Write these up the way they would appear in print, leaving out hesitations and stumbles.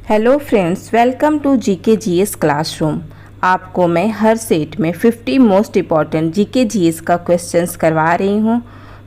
Hello friends, welcome to GK GS classroom. आपको मैं हर सेट में 50 मोस्ट इम्पॉर्टेंट जीके जीएस का क्वेश्चंस करवा रही हूँ।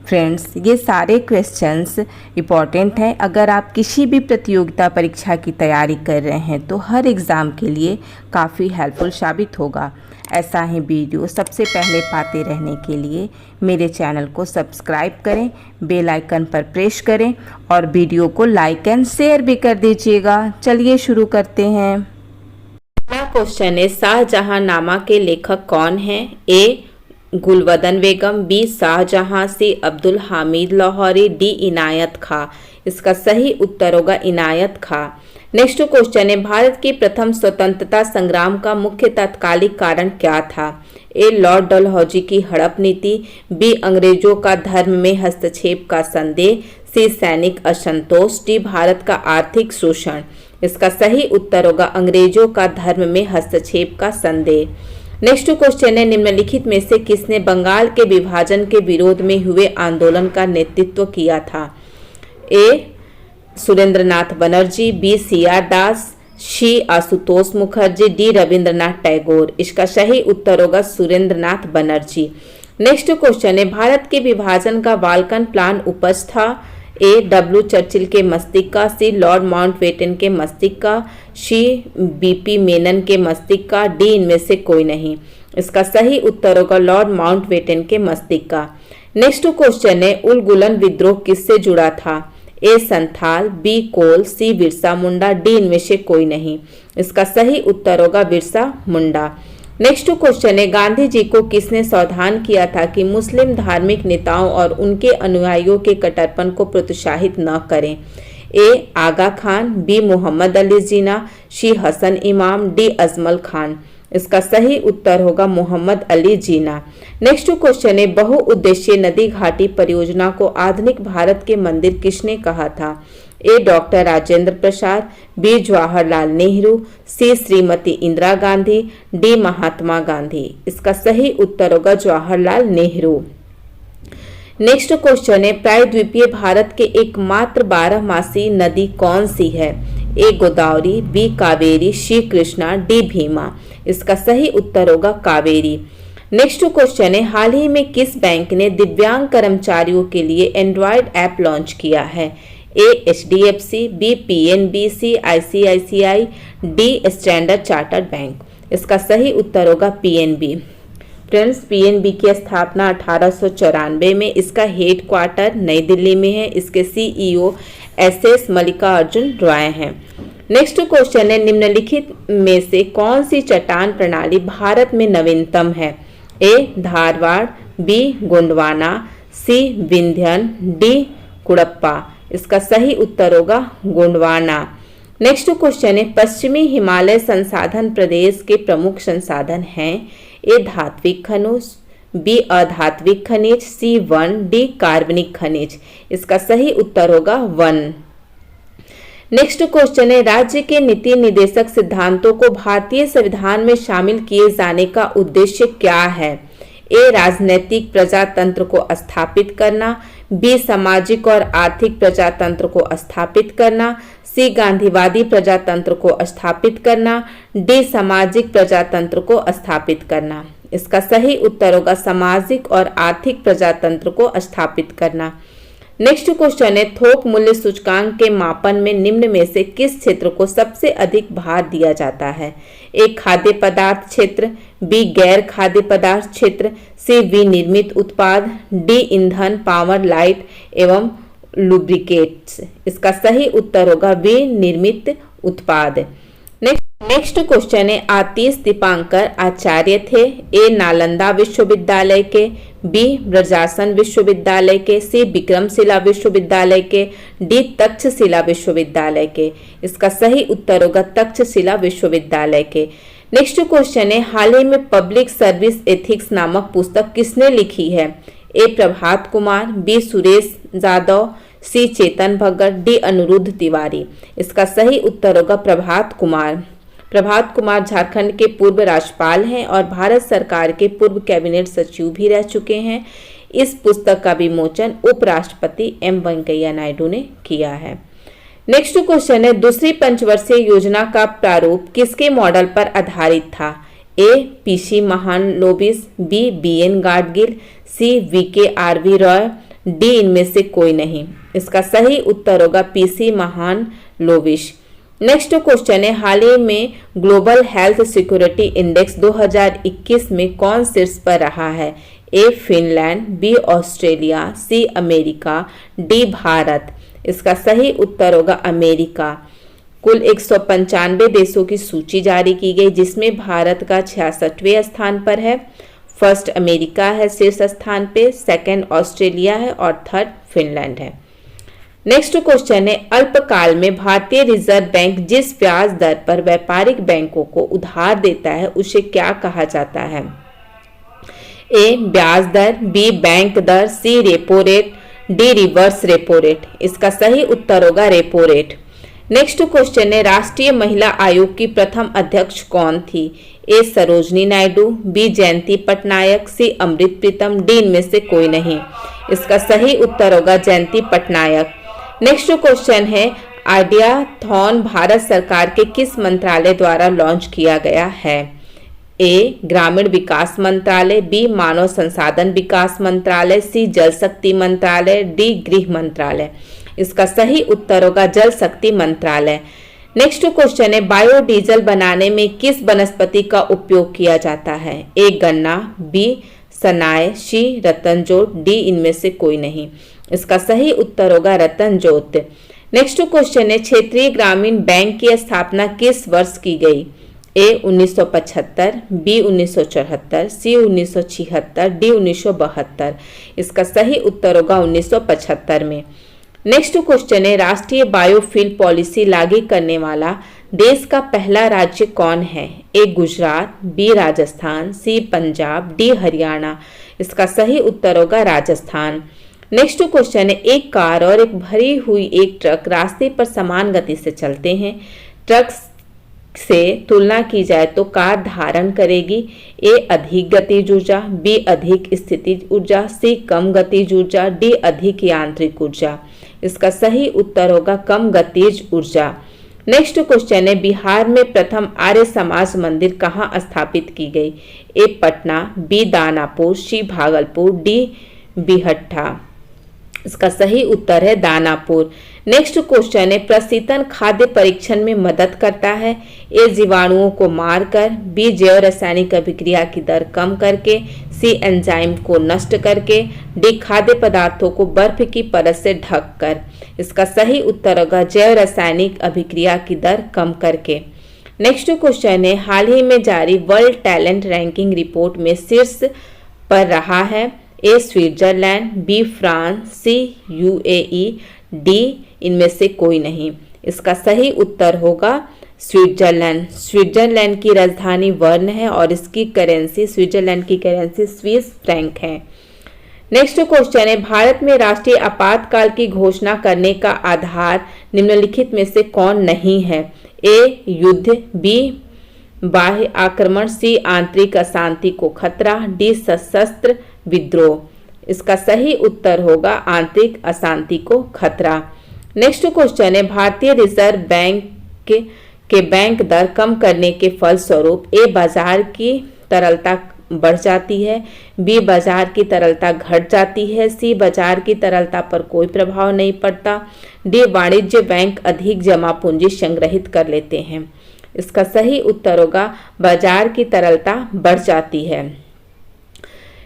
फ्रेंड्स, ये सारे क्वेश्चंस इम्पॉर्टेंट हैं। अगर आप किसी भी प्रतियोगिता परीक्षा की तैयारी कर रहे हैं तो हर एग्ज़ाम के लिए काफ़ी हेल्पफुल साबित होगा। ऐसा ही वीडियो सबसे पहले पाते रहने के लिए मेरे चैनल को सब्सक्राइब करें, बेल आइकन पर प्रेस करें और वीडियो को लाइक एंड शेयर भी कर दीजिएगा। चलिए शुरू करते हैं। पहला क्वेश्चन है, शाहजहांनामा के लेखक कौन हैं? ए गुलवदन बेगम, बी शाहजहां, सी अब्दुल हामिद लाहौरी, डी इनायत खां। इसका सही उत्तर होगा इनायत खां। नेक्स्ट क्वेश्चन है, भारत की प्रथम स्वतंत्रता संग्राम का मुख्य तात्कालिक कारण क्या था? ए लॉर्ड डलहौजी की हड़प नीति, बी अंग्रेजों का धर्म में हस्तक्षेप का संदेह, सी सैनिक असंतोष, डी भारत का आर्थिक शोषण। इसका सही उत्तर होगा अंग्रेजों का धर्म में हस्तक्षेप का संदेह। नेक्स्ट क्वेश्चन है, निम्नलिखित में से किसने बंगाल के विभाजन के विरोध में हुए आंदोलन का नेतृत्व किया था? ए सुरेंद्रनाथ बनर्जी, बी सीआर दास, सी आशुतोष मुखर्जी, डी रविंद्रनाथ टैगोर। इसका सही उत्तर होगा सुरेंद्रनाथ बनर्जी। नेक्स्ट क्वेश्चन है, भारत के विभाजन का बाल्कन प्लान उपज था? ए डब्ल्यू चर्चिल के मस्तिष्क का, सी लॉर्ड माउंटबेटन के मस्तिष्क का, सी बीपी मेनन के मस्तिष्क का, डी इनमें से कोई नहीं। इसका सही उत्तर होगा लॉर्ड माउंटबेटन के मस्तिष्क का। नेक्स्ट क्वेश्चन है, उलगुलन विद्रोह किससे जुड़ा था? ए संथाल, बी कोल, सी बिरसा मुंडा, डी इनमें से कोई नहीं। इसका सही उत्तर होगा बिरसा मुंडा। नेक्स्ट क्वेश्चन है, गांधी जी को किसने सावधान किया था कि मुस्लिम धार्मिक नेताओं और उनके अनुयायियों के कट्टरपन को प्रोत्साहित न करें? ए आगा खान, बी मोहम्मद अली जिन्ना, सी हसन इमाम, डी अजमल खान। इसका सही उत्तर होगा मोहम्मद अली जिन्ना। नेक्स्ट क्वेश्चन है, बहुउद्देशीय नदी घाटी परियोजना को आधुनिक भारत के मंदिर किसने कहा था? ए डॉक्टर राजेंद्र प्रसाद, बी जवाहरलाल नेहरू, सी श्रीमती इंदिरा गांधी, डी महात्मा गांधी। इसका सही उत्तर होगा जवाहरलाल नेहरू। नेक्स्ट क्वेश्चन है, प्रायद्वीपीय भारत के एकमात्र 12 नदी कौन सी है? ए गोदावरी, बी कावेरी, सी कृष्णा, डी भीमा। इसका सही उत्तर होगा कावेरी। नेक्स्ट क्वेश्चन है, हाल ही में किस बैंक ने दिव्यांग कर्मचारियों के लिए एंड्रॉयड ऐप लॉन्च किया है? A HDFC, B PNB, C ICICI, D standard chartered bank. इसका सही उत्तर होगा पीएनबी। फ्रेंड्स, पीएनबी की स्थापना 1894 में, इसका हेड क्वार्टर नई दिल्ली में है। इसके सीईओ एसएस मल्लिकार्जुन रॉय हैं। नेक्स्ट क्वेश्चन है, निम्नलिखित में से कौन सी चट्टान प्रणाली भारत में नवीनतम है? ए धारवाड़, बी गोंडवाना, सी विंध्यन, डी कुड़प्पा। इसका सही उत्तर होगा गोंडवाना। नेक्स्ट क्वेश्चन है, पश्चिमी हिमालय संसाधन प्रदेश के प्रमुख संसाधन हैं? ए धात्विक खनिज, बी अधात्विक खनिज, सी वन, डी कार्बनिक खनिज। इसका सही उत्तर होगा वन। नेक्स्ट क्वेश्चन है, राज्य के नीति निर्देशक सिद्धांतों को भारतीय संविधान में शामिल किए जाने का उद्देश्य क्या है? ए राजनीतिक प्रजातंत्र को स्थापित करना, बी सामाजिक और आर्थिक प्रजातंत्र को स्थापित करना, सी गांधीवादी प्रजातंत्र को स्थापित करना, डी सामाजिक प्रजातंत्र को स्थापित करना। इसका सही उत्तर होगा सामाजिक और आर्थिक प्रजातंत्र को स्थापित करना। नेक्स्ट क्वेश्चन है, थोक मूल्य सूचकांक के मापन में निम्न में से किस क्षेत्र को सबसे अधिक भार दिया जाता है? ए खाद्य पदार्थ क्षेत्र, बी गैर खाद्य पदार्थ क्षेत्र, सी विनिर्मित उत्पाद, डी ईंधन पावर लाइट एवं लुब्रिकेट्स। इसका सही उत्तर होगा विनिर्मित उत्पाद। नेक्स्ट क्वेश्चन है, आतिश दीपांकर आचार्य थे? ए नालंदा विश्वविद्यालय के, बी ब्रजासन विश्वविद्यालय के, सी विक्रमशिला विश्वविद्यालय के, डी तक्षशिला विश्वविद्यालय के। इसका सही उत्तर होगा तक्षशिला विश्वविद्यालय के। नेक्स्ट क्वेश्चन है, हाल ही में पब्लिक सर्विस एथिक्स नामक पुस्तक किसने लिखी है? ए प्रभात कुमार, बी सुरेश यादव, सी चेतन भगत, डी अनिरुद्ध तिवारी। इसका सही उत्तर होगा प्रभात कुमार। प्रभात कुमार झारखंड के पूर्व राज्यपाल हैं और भारत सरकार के पूर्व कैबिनेट सचिव भी रह चुके हैं। इस पुस्तक का विमोचन उपराष्ट्रपति एम वेंकैया नायडू ने किया है। नेक्स्ट क्वेश्चन है, दूसरी पंचवर्षीय योजना का प्रारूप किसके मॉडल पर आधारित था? A PC Mahalanobis, B BN Gadgil, C VK RV Roy, D इनमें से कोई नहीं। इसका सही उत्तर होगा पीसी महालनोबिस। नेक्स्ट क्वेश्चन है, हाल ही में ग्लोबल हेल्थ सिक्योरिटी इंडेक्स 2021 में कौन शीर्ष पर रहा है? A Finland, B Australia, C America, D Bharat. इसका सही उत्तर होगा अमेरिका। कुल 195 देशों की सूची जारी की गई, जिसमें भारत का 66वें स्थान पर है। फर्स्ट अमेरिका है शीर्ष स्थान पे, सेकंड ऑस्ट्रेलिया है और थर्ड फिनलैंड है। नेक्स्ट क्वेश्चन है, अल्पकाल में भारतीय रिजर्व बैंक जिस ब्याज दर पर व्यापारिक बैंकों को उधार देता है उसे क्या कहा जाता है? ए ब्याज दर, बी बैंक दर, C repo rate, D reverse repo rate. इसका सही उत्तर होगा रेपो रेट। नेक्स्ट क्वेश्चन है, राष्ट्रीय महिला आयोग की प्रथम अध्यक्ष कौन थी? ए सरोजनी नायडू, बी जयंती पटनायक, सी अमृत प्रीतम, डी इनमें से कोई नहीं। इसका सही उत्तर होगा जयंती पटनायक। नेक्स्ट क्वेश्चन है, आइडियाथॉन भारत सरकार के किस मंत्रालय द्वारा लॉन्च किया गया है? ए ग्रामीण विकास मंत्रालय, बी मानव संसाधन विकास मंत्रालय, सी जल शक्ति मंत्रालय, डी गृह मंत्रालय। इसका सही उत्तर होगा जल शक्ति मंत्रालय। नेक्स्ट क्वेश्चन है, बायोडीजल बनाने में किस वनस्पति का उपयोग किया जाता है? ए गन्ना, बी सनाय, सी रतनजोत, डी इनमें से कोई नहीं। इसका सही उत्तर होगा रतनजोत। नेक्स्ट क्वेश्चन है, क्षेत्रीय ग्रामीण बैंक की स्थापना किस वर्ष की गई? ए 1975, बी 1974, सी 1976, डी 1972। इसका सही उत्तर होगा 1975 में। नेक्स्ट क्वेश्चन है, राष्ट्रीय बायोफ्यूल पॉलिसी लागू करने वाला देश का पहला राज्य कौन है? ए गुजरात, बी राजस्थान, सी पंजाब, डी हरियाणा। इसका सही उत्तर होगा राजस्थान। नेक्स्ट क्वेश्चन है, एक कार और एक भरी हुई एक ट्रक रास्ते पर समान गति से चलते हैं। ट्रक से तुलना की जाए तो कार धारण करेगी ए अधिक गतिज ऊर्जा, बी अधिक स्थितिज ऊर्जा, सी कम गतिज ऊर्जा, डी अधिक यांत्रिक ऊर्जा। इसका सही उत्तर होगा कम गतिज ऊर्जा। नेक्स्ट क्वेश्चन है, बिहार में प्रथम आर्य समाज मंदिर कहाँ स्थापित की गई? ए पटना, बी दानापुर, सी भागलपुर, डी बिहट्ठा। इसका सही उत्तर है दानापुर। नेक्स्ट क्वेश्चन है, प्रशीतन खाद्य परीक्षण में मदद करता है। ए जीवाणुओं को मारकर, बी जैव रासायनिक अभिक्रिया की दर कम करके, सी एंजाइम को नष्ट करके, डी खाद्य पदार्थों को बर्फ की परत से ढककर। इसका सही उत्तर होगा जैव रासायनिक अभिक्रिया की दर कम करके। नेक्स्ट क्वेश्चन है, हाल ही में जारी वर्ल्ड टैलेंट रैंकिंग रिपोर्ट में शीर्ष पर रहा है। ए स्विट्जरलैंड, बी फ्रांस, सी यूएई, डी इनमें से कोई नहीं। इसका सही उत्तर होगा स्विट्जरलैंड। स्विट्जरलैंड की राजधानी बर्न है और इसकी करेंसी, स्विट्जरलैंड की करेंसी स्विस फ्रैंक है। नेक्स्ट क्वेश्चन है, भारत में राष्ट्रीय आपातकाल की घोषणा करने का आधार निम्नलिखित में से कौन नहीं है? ए युद्ध, बी बाह्य आक्रमण, सी आंतरिक अशांति को खतरा, डी सशस्त्र विद्रोह। इसका सही उत्तर होगा आंतरिक अशांति को खतरा। नेक्स्ट क्वेश्चन है, भारतीय रिजर्व बैंक के बैंक दर कम करने के फलस्वरूप ए बाजार की तरलता बढ़ जाती है, बी बाजार की तरलता घट जाती है, सी बाजार की तरलता पर कोई प्रभाव नहीं पड़ता, डी वाणिज्य बैंक अधिक जमा पूंजी संग्रहित कर लेते हैं। इसका सही उत्तर होगा बाजार की तरलता बढ़ जाती है।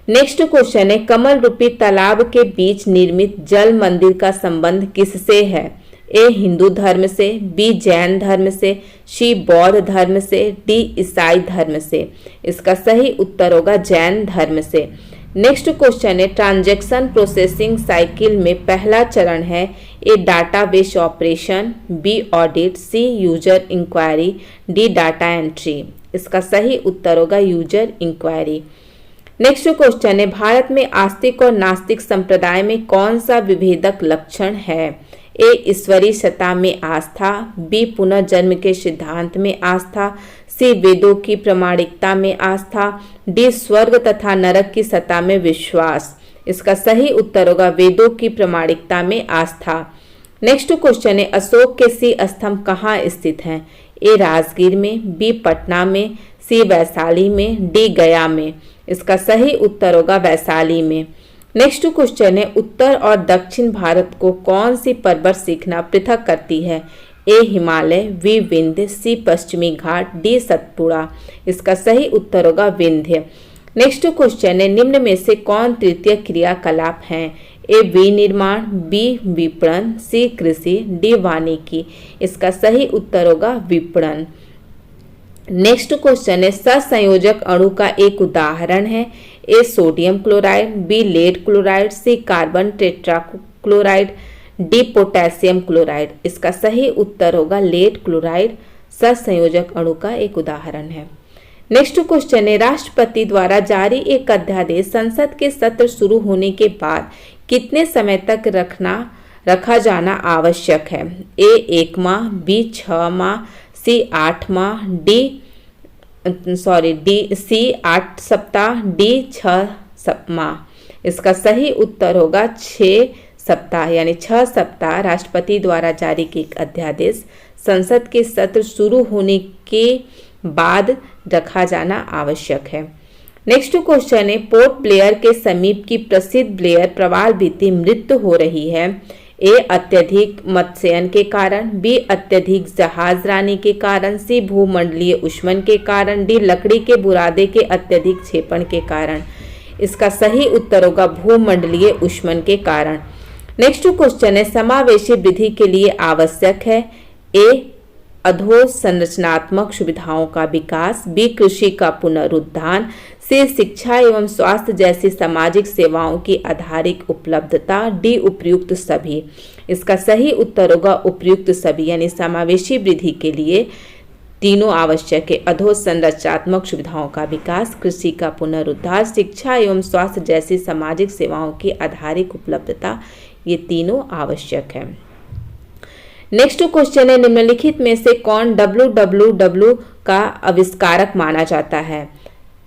नेक्स्ट क्वेश्चन है, कमल रूपी तालाब के बीच निर्मित जल मंदिर का संबंध किससे है? ए हिंदू धर्म से, बी जैन धर्म से, सी बौद्ध धर्म से, डी ईसाई धर्म से। इसका सही उत्तर होगा जैन धर्म से। नेक्स्ट क्वेश्चन है, ट्रांजैक्शन प्रोसेसिंग साइकिल में पहला चरण है A database operation, B audit, C user inquiry, D data entry. इसका सही उत्तर होगा यूजर इंक्वायरी। नेक्स्ट क्वेश्चन है, भारत में आस्तिक और नास्तिक संप्रदाय में कौन सा विभेदक लक्षण है? ए ईश्वरीय सत्ता में आस्था, बी पुनर्जन्म के सिद्धांत में आस्था, सी वेदों की प्रामाणिकता में आस्था, डी स्वर्ग तथा नरक की सत्ता में विश्वास। इसका सही उत्तर होगा वेदों की प्रामाणिकता में आस्था। नेक्स्ट क्वेश्चन है अशोक के सी स्तंभ कहाँ स्थित हैं? ए राजगीर में, बी पटना में, सी वैशाली में, डी गया में। इसका सही उत्तर होगा वैशाली में। नेक्स्ट क्वेश्चन है उत्तर और दक्षिण भारत को कौन सी पर्वत श्रृंखला पृथक करती है? ए हिमालय, बी विंध्य, सी पश्चिमी घाट, डी सतपुड़ा। इसका सही उत्तर होगा विंध्य। नेक्स्ट क्वेश्चन है निम्न में से कौन तृतीय क्रियाकलाप है? ए विनिर्माण, बी विपणन, सी कृषि, डी वानिकी। इसका सही उत्तर होगा विपणन। नेक्स्ट क्वेश्चन है सहसंयोजक अणु का एक उदाहरण है? A sodium chloride, B lead chloride, C carbon tetrachloride, D potassium chloride. इसका सही उत्तर होगा लेड क्लोराइड सहसंयोजक अणु का एक उदाहरण है। नेक्स्ट क्वेश्चन है राष्ट्रपति द्वारा जारी एक अध्यादेश संसद के सत्र शुरू होने के बाद कितने समय तक रखा जाना आवश्यक है? ए 1 माह, बी 6 माह, सी 8 माह, सी 8 सप्ताह, डी 6 माह। इसका सही उत्तर होगा 6 सप्ताह यानी 6 सप्ताह राष्ट्रपति द्वारा जारी की अध्यादेश संसद के सत्र शुरू होने के बाद रखा जाना आवश्यक है। नेक्स्ट क्वेश्चन है पोर्ट ब्लेयर के समीप की प्रसिद्ध ब्लेयर प्रवाल भित्ति मृत्यु हो रही है? ए अत्यधिक मत्स्यन के कारण, बी अत्यधिक जहाजरानी के कारण, सी भूमंडलीय उष्मन के कारण, डी लकड़ी के बुरादे के अत्यधिक क्षेपण के कारण। इसका सही उत्तर होगा भूमंडलीय उष्मन के कारण। नेक्स्ट क्वेश्चन है समावेशी वृद्धि के लिए आवश्यक है? ए अधोसंरचनात्मक सुविधाओं का विकास, बी कृषि का पुनरुत्थान, सी शिक्षा एवं स्वास्थ्य जैसी सामाजिक सेवाओं की आधारिक उपलब्धता, डी उपयुक्त सभी। इसका सही उत्तर होगा उपयुक्त सभी यानी समावेशी वृद्धि के लिए तीनों आवश्यक है। अधोसंरचनात्मक सुविधाओं का विकास, कृषि का पुनरुद्धार, शिक्षा एवं स्वास्थ्य जैसी सामाजिक सेवाओं की आधारिक उपलब्धता, ये तीनों आवश्यक है। नेक्स्ट क्वेश्चन है निम्नलिखित में से कौन WWW का आविष्कारक माना जाता है?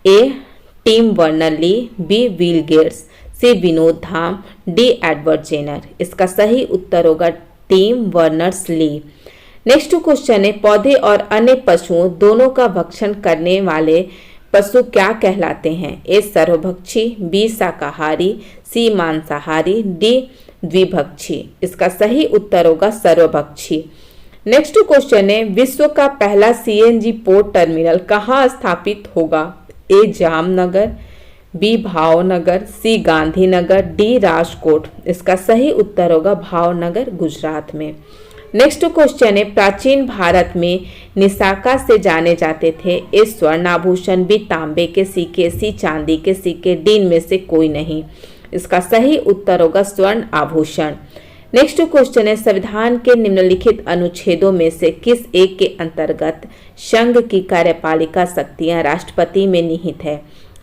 ए टिम बर्नर-ली, बी बिल गेट्स, सी विनोद धाम, डी एडवर्ड जेनर। इसका सही उत्तर होगा टिम बर्नर्स-ली। नेक्स्ट क्वेश्चन है पौधे और अन्य पशुओं दोनों का भक्षण करने वाले पशु क्या कहलाते हैं? ए सर्वभक्षी, बी शाकाहारी, सी मांसाहारी, डी द्विभक्षी। इसका सही उत्तर होगा सर्वभक्षी। नेक्स्ट क्वेश्चन है विश्व का पहला CNG पोर्ट टर्मिनल कहाँ स्थापित होगा? ए जामनगर, बी भावनगर, सी गांधीनगर, डी राजकोट। इसका सही उत्तर होगा भावनगर गुजरात में। नेक्स्ट क्वेश्चन है प्राचीन भारत में निशाका से जाने जाते थे? ए स्वर्ण आभूषण, बी तांबे के सिक्के, सी चांदी के सिक्के, डी इनमें से कोई नहीं। इसका सही उत्तर होगा स्वर्ण आभूषण। नेक्स्ट क्वेश्चन है संविधान के निम्नलिखित अनुच्छेदों में से किस एक के अंतर्गत संघ की कार्यपालिका शक्तियां राष्ट्रपति में निहित है?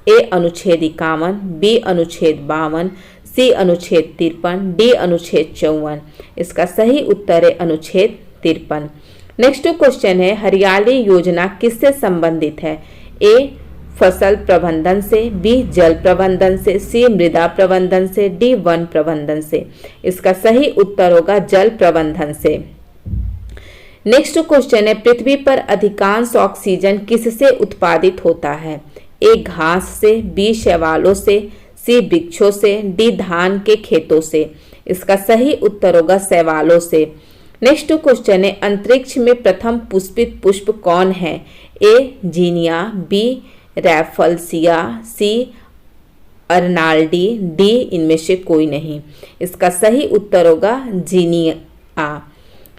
ए अनुच्छेद 51, बी अनुच्छेद 52, सी अनुच्छेद 53, डी अनुच्छेद 54। इसका सही उत्तर है अनुच्छेद 53। नेक्स्ट क्वेश्चन है हरियाली योजना किससे संबंधित है? ए फसल प्रबंधन से, बी जल प्रबंधन से, सी मृदा प्रबंधन से, डी वन प्रबंधन से। इसका सही उत्तर होगा जल प्रबंधन से। नेक्स्ट क्वेश्चन है पृथ्वी पर अधिकांश ऑक्सीजन किससे उत्पादित होता है? ए घास से, बी शैवालों से, सी वृक्षों से, डी धान के खेतों से। इसका सही उत्तर होगा शैवालों से। नेक्स्ट क्वेश्चन है अंतरिक्ष में प्रथम पुष्पित पुष्प कौन है? ए जीनिया, बी रैफल्सिया, सी अर्नाल्डी, डी इनमें से कोई नहीं। इसका सही उत्तर होगा जीनिया।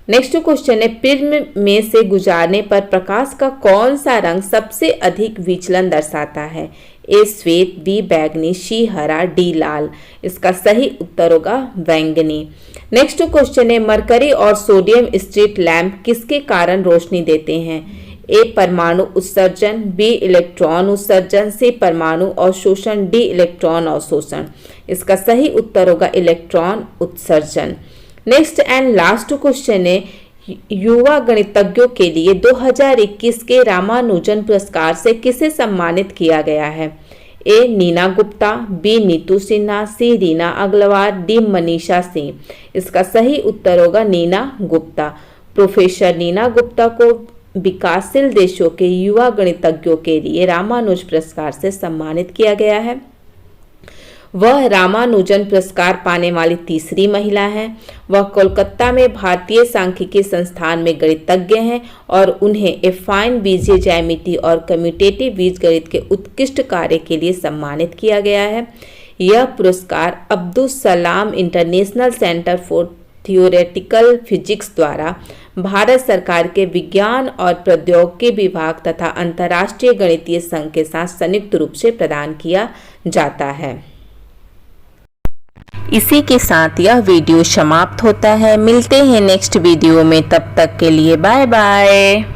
नेक्स्ट क्वेश्चन है प्रिज्म में से गुजारने पर प्रकाश का कौन सा रंग सबसे अधिक विचलन दर्शाता है? ए श्वेत, बी बैगनी, सी हरा, डी लाल। इसका सही उत्तर होगा बैंगनी। नेक्स्ट क्वेश्चन है मरकरी और सोडियम स्ट्रीट लैंप किसके कारण रोशनी देते हैं? ए परमाणु उत्सर्जन, बी इलेक्ट्रॉन उत्सर्जन, सी परमाणु अवशोषण, डी इलेक्ट्रॉन अवशोषण। इसका सही उत्तर होगा इलेक्ट्रॉन उत्सर्जन। नेक्स्ट एंड लास्ट क्वेश्चन है युवा गणितज्ञों के लिए 2021 के रामानुजन पुरस्कार से किसे सम्मानित किया गया है? ए नीना गुप्ता, बी नीतू सिन्हा, सी रीना अग्रवाल, डी मनीषा सिंह। इसका सही उत्तर होगा नीना गुप्ता। प्रोफेसर नीना गुप्ता को विकासशील देशों के युवा गणितज्ञों के लिए रामानुज पुरस्कार से सम्मानित किया गया है। वह रामानुजन पुरस्कार पाने वाली तीसरी महिला हैं। वह कोलकाता में भारतीय सांख्यिकी संस्थान में गणितज्ञ हैं और उन्हें एफाइन बीजीय ज्यामिति और कम्यूटेटिव बीजगणित के उत्कृष्ट कार्य के लिए सम्मानित किया गया है। यह पुरस्कार Abdul Salam international centre for theoretical physics द्वारा भारत सरकार के विज्ञान और प्रौद्योगिकी विभाग तथा अंतर्राष्ट्रीय गणितीय संघ के साथ संयुक्त रूप से प्रदान किया जाता है। इसी के साथ यह वीडियो समाप्त होता है। मिलते हैं नेक्स्ट वीडियो में, तब तक के लिए बाय बाय।